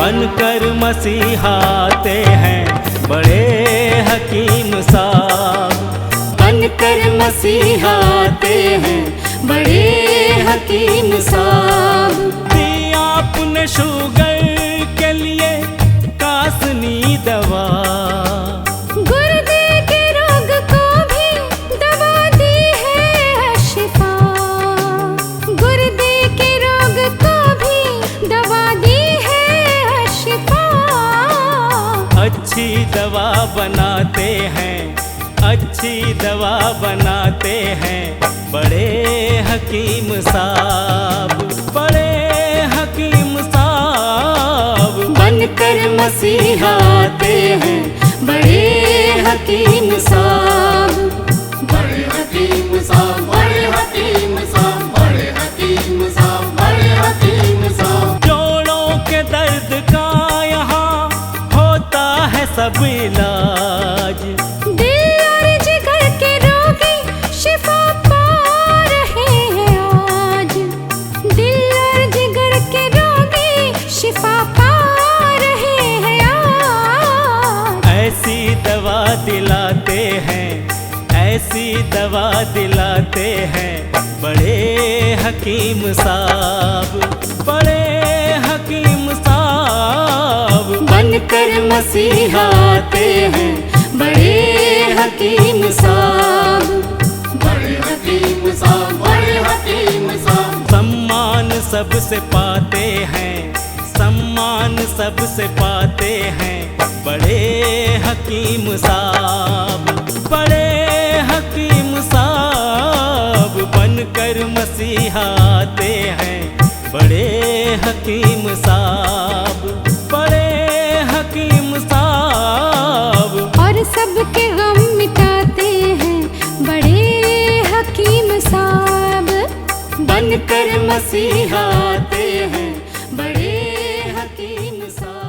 बनकर मसीहाते हैं बड़े हकीम साहब। बनकर मसीहाते हैं बड़े हकीम साहब। दिया आपने शुगर के लिए कासनी दवा, गुर्दे के रोग को भी दवा दी है शिफा। गुर्दे के रोग को भी दवा दी है शिफा। अच्छी दवा बनाते हैं, अच्छी दवा बनाते हैं बड़े हकीम साहब, बड़े हकीम साहब। बनकर मसीहाते हैं बड़े हकीम साहब। बड़े हकीम साहब, बड़े हकीम साहब, बड़े हकीम साहब, बड़े हकीम साहब। जोड़ों के दर्द का यहाँ होता है सब इलाज, दिल और जिगर के रोगी शिफा पा रहे हैं आज। दिल और जिगर के रोगी शिफा पा रहे हैं आज। ऐसी दवा दिलाते हैं, ऐसी दवा दिलाते हैं बड़े हकीम साहब, बड़े हकीम साहब। बनकर मसीहाते हैं बड़े हकीम साहब। बड़े हकीम साहब, बड़े हकीम साहब। सम्मान सबसे पाते हैं, सम्मान सबसे पाते हैं बड़े हकीम साहब, बड़े हकीम साहब। बनकर मसीहाते हैं बड़े हकीम साहब, बड़े हकीम साहब। और सबके गम मिटाते हैं बड़े हकीम साहब। बनकर मसीहाते हैं बड़े हकीम साहब।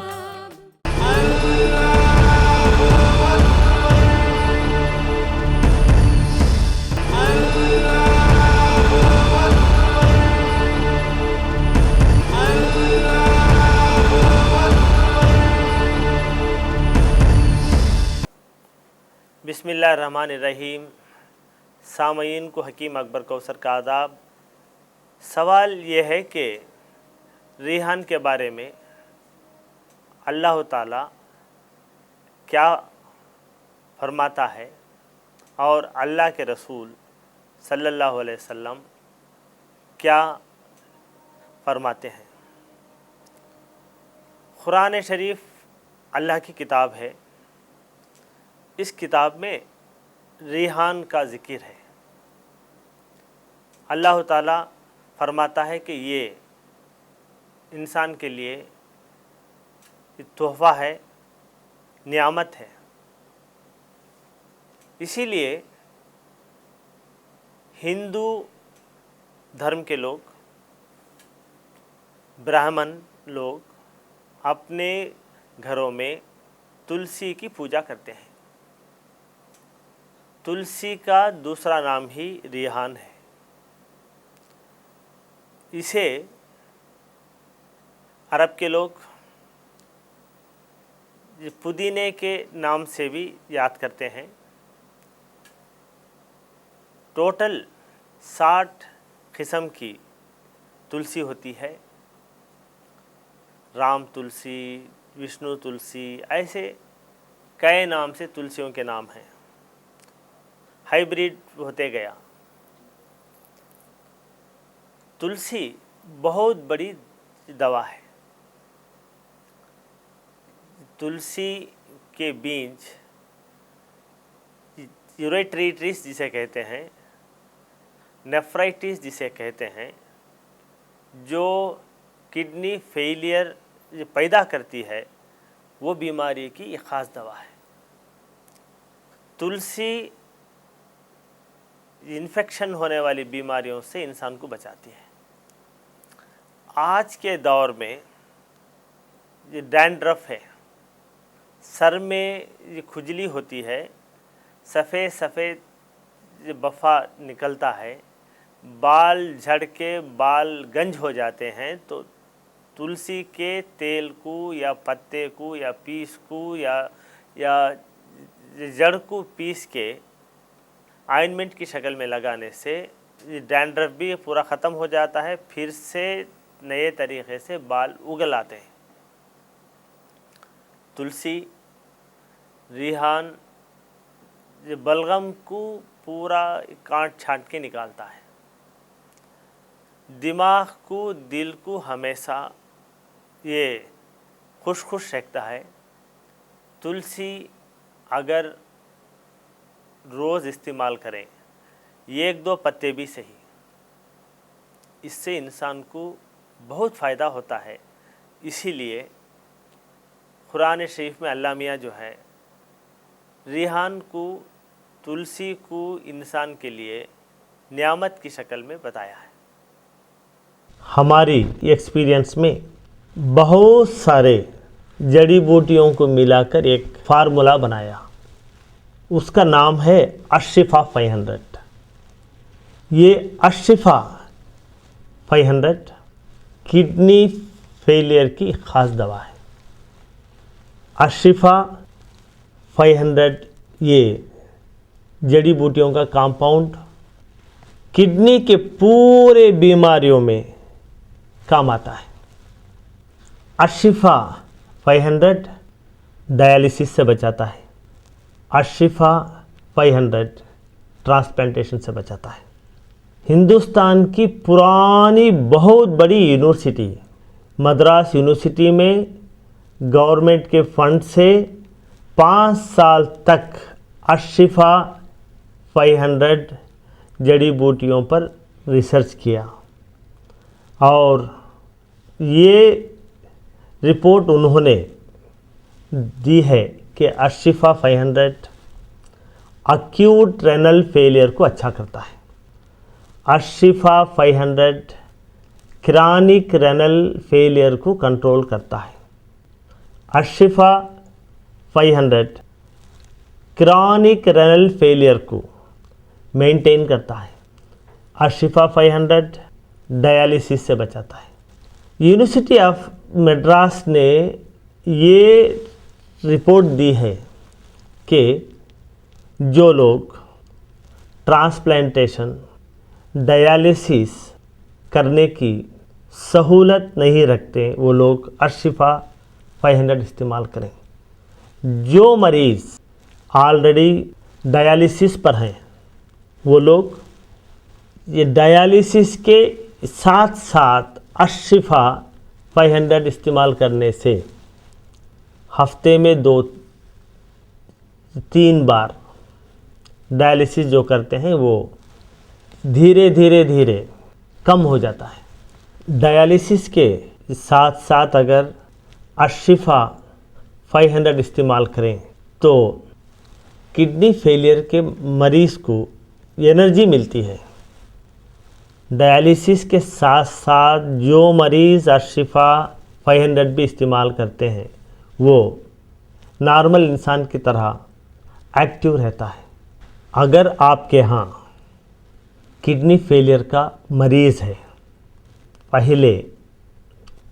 बिस्मिल्लाहिर्रहमानिर्रहीम। सामईन को हकीम अकबर कौसर का आदाब। सवाल ये है कि रिहान के बारे में अल्लाह ताला क्या फरमाता है और अल्लाह के रसूल सल्लल्लाहु अलैहि वसल्लम क्या फरमाते हैं। कुरान शरीफ अल्लाह की किताब है। इस किताब में रिहान का ज़िक्र है। अल्लाह ताला फरमाता है कि ये इंसान के लिए तोहफ़ा है, नियामत है। इसीलिए हिंदू धर्म के लोग, ब्राह्मण लोग अपने घरों में तुलसी की पूजा करते हैं। तुलसी का दूसरा नाम ही रिहान है। इसे अरब के लोग पुदीने के नाम से भी याद करते हैं। टोटल 60 किस्म की तुलसी होती है। राम तुलसी, विष्णु तुलसी, ऐसे कई नाम से तुलसियों के नाम हैं। हाइब्रिड होते गया। तुलसी बहुत बड़ी दवा है। तुलसी के बीज यूरेट्रिटिस जिसे कहते हैं, नेफ्राइटिस जिसे कहते हैं, जो किडनी फेलियर पैदा करती है, वो बीमारी की एक ख़ास दवा है। तुलसी इन्फेक्शन होने वाली बीमारियों से इंसान को बचाती है। आज के दौर में ये डैंड्रफ है, सर में ये खुजली होती है, सफ़ेद सफ़ेद बफ़ा निकलता है, बाल झड़ के बाल गंज हो जाते हैं, तो तुलसी के तेल को या पत्ते को या पीस को या जड़ को पीस के ऑइंटमेंट की शक्ल में लगाने से डैंड्रफ भी पूरा ख़त्म हो जाता है, फिर से नए तरीक़े से बाल उगल आते हैं। तुलसी, रिहान बलगम को पूरा काट छांट के निकालता है। दिमाग को, दिल को हमेशा ये खुश रखता है। तुलसी अगर रोज़ इस्तेमाल करें, 1-2 पत्ते भी सही, इससे इंसान को बहुत फ़ायदा होता है। इसीलिए कुरान शरीफ में अल्लाह मियाँ जो है रिहान को, तुलसी को इंसान के लिए नियामत की शक्ल में बताया है। हमारी एक्सपीरियंस में बहुत सारे जड़ी बूटियों को मिलाकर एक फार्मूला बनाया, उसका नाम है अशिफा 500। ये अशिफा 500 किडनी फेलियर की ख़ास दवा है। अशिफा 500 ये जड़ी बूटियों का कंपाउंड किडनी के पूरे बीमारियों में काम आता है। अशिफा 500 डायलिसिस से बचाता है। अशिफा 500 ट्रांसप्लांटेशन से बचाता है। हिंदुस्तान की पुरानी बहुत बड़ी यूनिवर्सिटी मद्रास यूनिवर्सिटी में गवर्नमेंट के फंड से 5 साल तक अशिफा 500 जड़ी बूटियों पर रिसर्च किया और ये रिपोर्ट उन्होंने दी है कि अशिफा 500 अक्यूट रेनल फेलियर को अच्छा करता है। अशिफा 500 क्रॉनिक रेनल फेलियर को कंट्रोल करता है। अशिफा 500 क्रॉनिक रेनल फेलियर को मेंटेन करता है। अशिफा 500 डायलिसिस से बचाता है। यूनिवर्सिटी ऑफ मद्रास ने ये रिपोर्ट दी है कि जो लोग ट्रांसप्लांटेशन, डायलिसिस करने की सहूलत नहीं रखते वो लोग अशिफा 500 इस्तेमाल करें। जो मरीज़ ऑलरेडी डायलिसिस पर हैं वो लोग ये डायलिसिस के साथ साथ अशिफा 500 इस्तेमाल करने से हफ्ते में 2-3 बार डायलिसिस जो करते हैं वो धीरे धीरे कम हो जाता है। डायलिसिस के साथ साथ अगर अशिफा 500 इस्तेमाल करें तो किडनी फेलियर के मरीज़ को एनर्जी मिलती है। डायलिसिस के साथ साथ जो मरीज़ अशिफा 500 भी इस्तेमाल करते हैं वो नॉर्मल इंसान की तरह एक्टिव रहता है। अगर आपके यहाँ किडनी फेलियर का मरीज़ है, पहले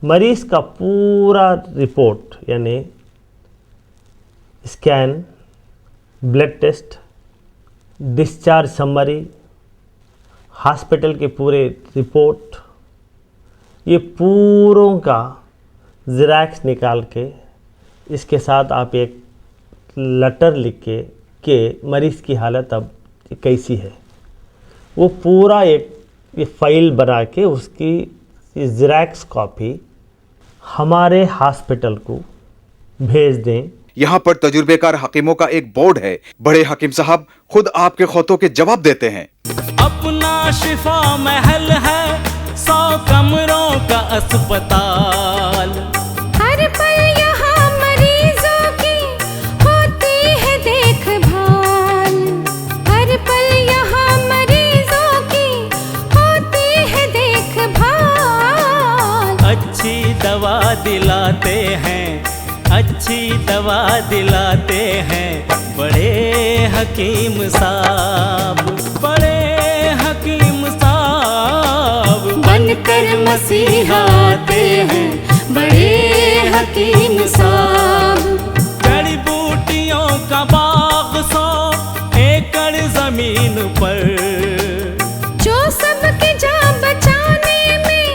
मरीज़ का पूरा रिपोर्ट यानी scan, blood test, discharge summary, hospital के पूरे रिपोर्ट, ये पूरों का ज़ेरॉक्स निकाल के इसके साथ आप एक लेटर लिख के मरीज़ की हालत अब कैसी है वो पूरा एक फाइल बना के उसकी ज़ेरॉक्स कॉपी हमारे हॉस्पिटल को भेज दें। यहाँ पर तजुर्बेकार हकीमों का एक बोर्ड है। बड़े हकीम साहब खुद आपके खौतों के जवाब देते हैं। अपना शिफा महल है, 100 कमरों का अस्पताल। हर पल यहाँ मरीजों की होती है देखभाल। हर पल यहाँ मरीजों की होती है देखभाल। अच्छी दवा दिलाते हैं, अच्छी दवा दिलाते हैं बड़े हकीम साहब, बड़े हकीम साहब। बनकर मसीहा आते हैं, बड़े हकीम साहब। जड़ी बूटियों का बाग 100 एकड़ जमीन पर, जो सबकी जान बचाने में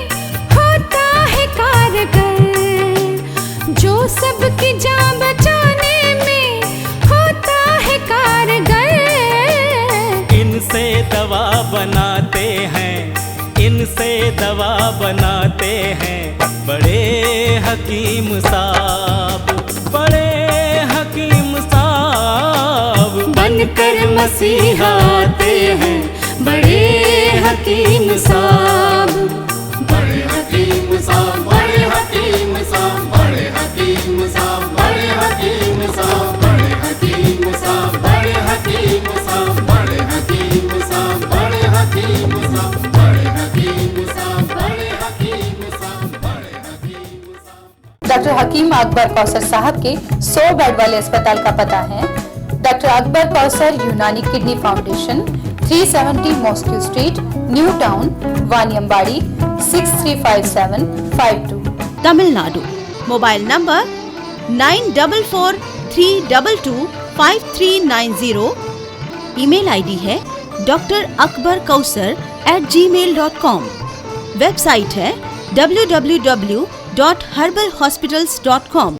होता है कारगर, जो सबकी जान बचाने में होता है कारगर। इनसे दवा बनाते हैं, इनसे दवा बनाते हैं बड़े हकीम साहब, बड़े हकीम साहब। बनकर मसीहा आते हैं बड़े हकीम साहब। बड़े हकीम साहब, बड़े हकीम साहब, बड़े हकीम साहब, बड़े हकीम साहब, बड़े हकीम साहब, बड़े हकीम साहब, बड़े हकीम साहब, बड़े हकीम साहब, बड़े हकीम साहब, बड़े हकीम साहब, बड़े हकीम साहब। डॉक्टर हकीम अकबर कौसर साहब के 100 बेड वाले अस्पताल का पता है doctor Akbar Kausar Unani kidney foundation, 370 mosque street, new town, Vaniyambadi, 635752, Tamil Nadu. Mobile number 9443225390। Email ID है drakbarkausar@gmail.com। वेबसाइट है www.herbalhospitals.com।